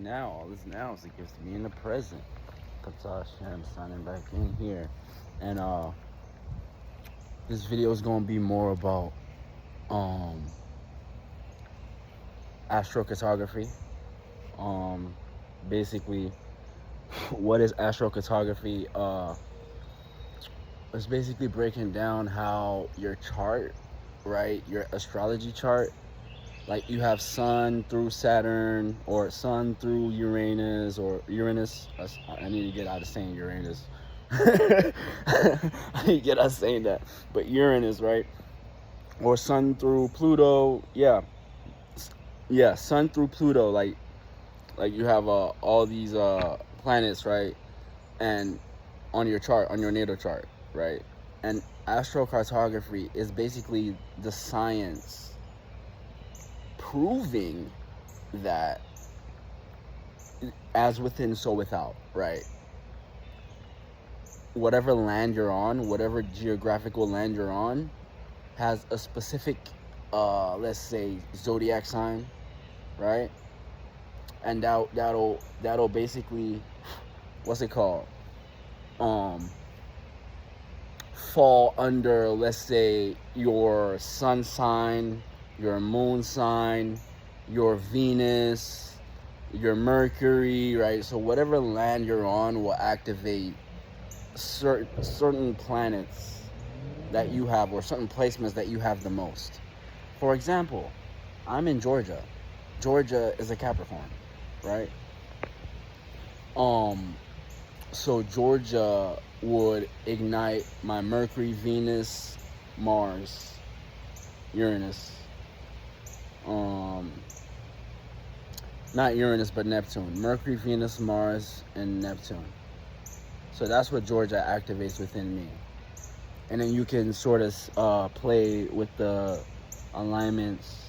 Now, all this now is a gift to me in the present. Ptah-Shen signing back in here. And this video is gonna be more about um astrocartography. Um Basically, what is astrocartography? It's basically breaking down how your chart, right? Your astrology chart, like you have Sun through Saturn or Sun through Uranus or Uranus. I need to get out of saying Uranus. I need to get out of saying that. But Uranus, right? Or Sun through Pluto. Yeah, Sun through Pluto. Like you have all these planets, right? And on your chart, on your natal chart, right? And astrocartography is basically the science proving that as within, so without, right? Whatever land you're on, whatever geographical land you're on, has a specific, let's say, zodiac sign, right? And that'll basically, what's it called? Fall under, let's say, your sun sign, your moon sign, your Venus, your Mercury, right? So whatever land you're on will activate certain planets that you have, or certain placements that you have the most. For example, I'm in Georgia. Georgia is a Capricorn, right? So Georgia would ignite my Mercury, Venus, Mars, Uranus. Not Uranus, but Neptune. Mercury, Venus, Mars, and Neptune. So that's what Georgia activates within me. And then you can sort of play with the alignments.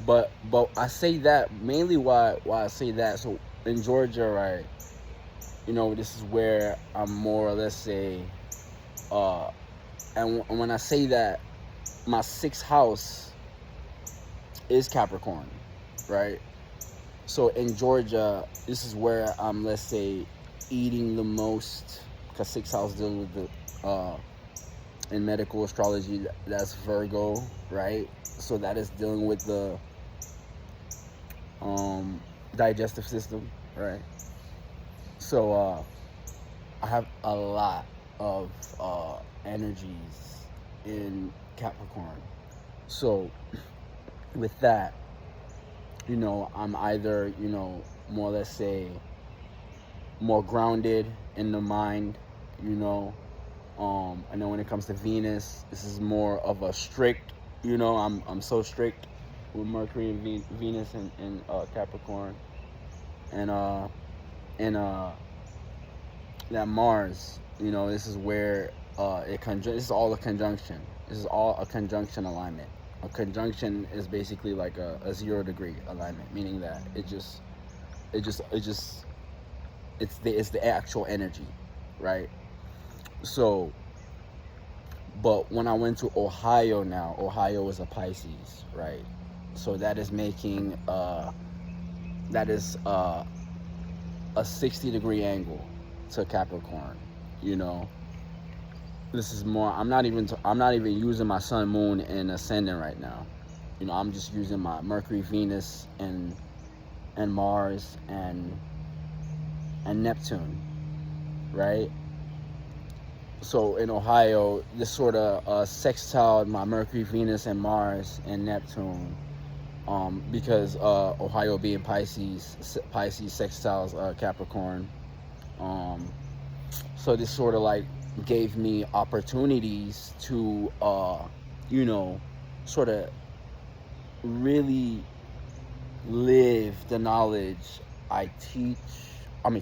But I say that mainly why I say that. So in Georgia, right, this is where I'm more, let's say, and when I say that, my sixth house is Capricorn, right? So in Georgia, this is where I'm, let's say, eating the most, because sixth house deals with the, in medical astrology, that's Virgo, right? So that is dealing with the digestive system, right? So I have a lot of energies in Capricorn. So with that, I'm either, more, let's say, more grounded in the mind, I know when it comes to Venus, this is more of a strict, I'm so strict with Mercury and Venus and Capricorn. And that Mars, this is where this is all a conjunction. This is all a conjunction alignment. A conjunction is basically like a 0-degree alignment, meaning that it's the actual energy, right? So, but when I went to Ohio now, Ohio is a Pisces, right? So that is making a 60-degree angle to Capricorn. This is more. I'm not even using my sun, moon, and ascendant right now. I'm just using my Mercury, Venus, and Mars and Neptune, right? So in Ohio, this sort of sextile my Mercury, Venus, and Mars and Neptune, because Ohio being Pisces sextiles Capricorn. So this sort of like gave me opportunities to, sort of really live the knowledge I teach.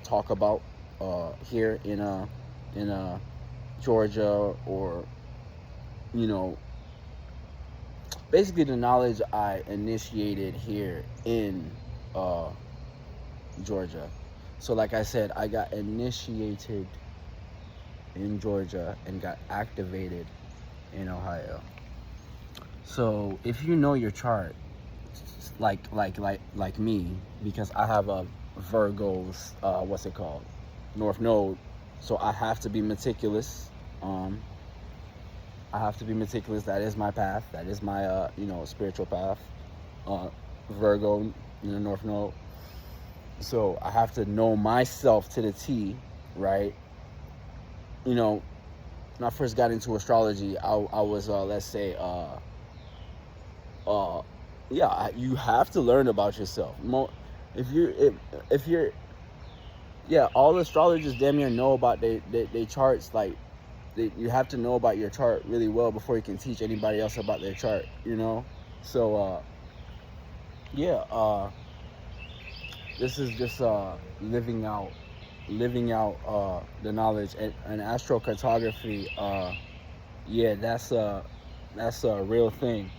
Talk about here in Georgia, or basically the knowledge I initiated here in Georgia. So like I said, I got initiated in Georgia and got activated in Ohio. if you know your chart, like me, because I have a Virgo's what's it called, North Node. So I have to be meticulous. I have to be meticulous. That is my path. That is my spiritual path. Virgo, North Node. So I have to know myself to the T, right? When I first got into astrology, I was let's say you have to learn about yourself. If you're all astrologers damn near know about they charts. Like you have to know about your chart really well before you can teach anybody else about their chart. So this is just living out the knowledge. And astrocartography, that's a real thing,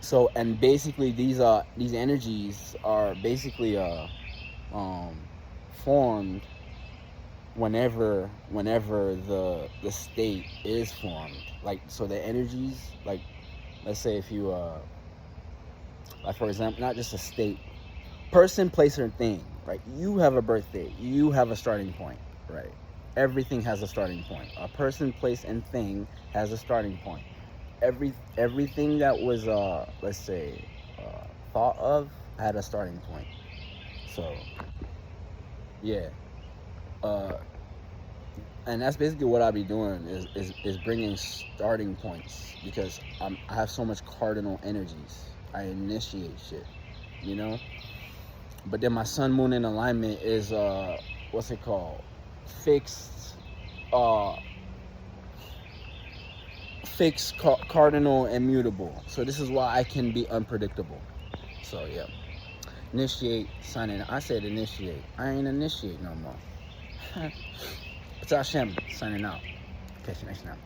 So, and basically these energies are basically formed whenever the state is formed. Like, so the energies, like, let's say if you like, for example, not just a state, person, place, or thing, right? You have a birthday, you have a starting point, right? Everything has a starting point. A person, place, and thing has a starting point. Everything that was let's say thought of had a starting point. So and that's basically what I'll be doing is bringing starting points, because I have so much cardinal energies. I initiate shit, But then my sun, moon, and alignment is what's it called? Fixed, cardinal, and mutable. So this is why I can be unpredictable. So initiate, signing. I said initiate. I ain't initiate no more. Ptah-Shen signing out. Catch you next time.